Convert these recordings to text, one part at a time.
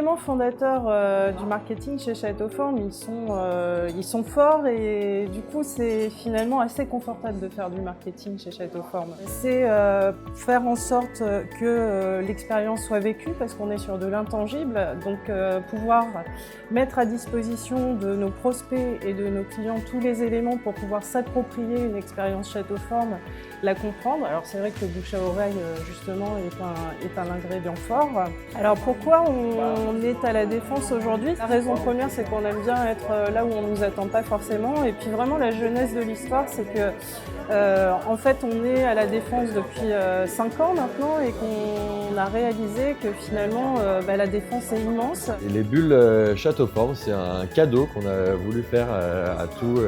éléments fondateurs du marketing chez Château Forme, ils sont forts et du coup c'est finalement assez confortable de faire du marketing chez Château Forme. C'est faire en sorte que l'expérience soit vécue parce qu'on est sur de l'intangible, donc pouvoir mettre à disposition de nos prospects et de nos clients tous les éléments pour pouvoir s'approprier une expérience Château Forme, la comprendre. Alors c'est vrai que le bouche à oreille justement est un ingrédient fort. Alors pourquoi on est à la Défense aujourd'hui? La raison première, c'est qu'on aime bien être là où on ne nous attend pas forcément. Et puis vraiment la jeunesse de l'histoire, c'est que en fait on est à la Défense depuis 5 ans maintenant et qu'on a réalisé que finalement la Défense est immense. Et les bulles Château Forme, c'est un cadeau qu'on a voulu faire à tous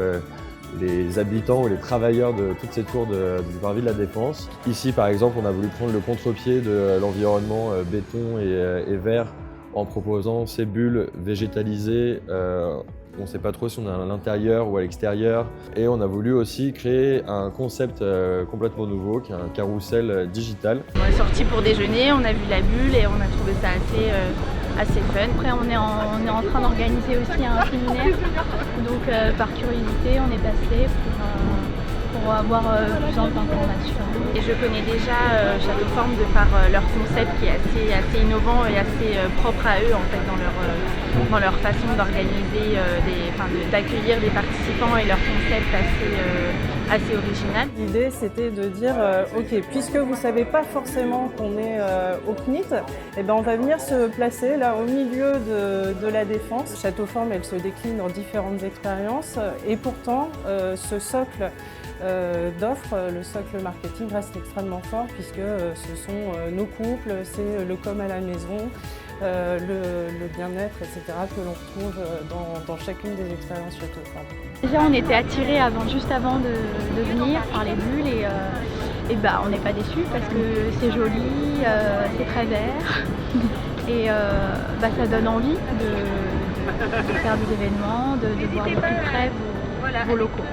les habitants ou les travailleurs de toutes ces tours du parvis de la Défense. Ici par exemple, on a voulu prendre le contre-pied de l'environnement béton et vert en proposant ces bulles végétalisées. On ne sait pas trop si on est à l'intérieur ou à l'extérieur. Et on a voulu aussi créer un concept complètement nouveau, qui est un carrousel digital. On est sorti pour déjeuner, on a vu la bulle et on a trouvé ça assez fun. Après, on est en train d'organiser aussi un séminaire. Donc, par curiosité, on est passé pour avoir plus d'informations. Et je connais déjà Château Forme de par leur concept qui est assez innovant et assez propre à eux en fait dans leur façon d'organiser, d'accueillir des participants et leur concept assez original. L'idée c'était de dire ok, puisque vous ne savez pas forcément qu'on est au CNIT, on va venir se placer là au milieu de la Défense. Château Forme, elle se décline en différentes expériences et pourtant ce socle d'offres, le socle marketing reste extrêmement fort puisque ce sont nos couples, c'est le com à la maison, le bien-être, etc. que l'on retrouve dans chacune des expériences Château Forme. Déjà on était attirés juste avant de venir par les bulles et on n'est pas déçus parce que c'est joli, c'est très vert et ça donne envie de faire des événements, de voir de plus près vos locaux.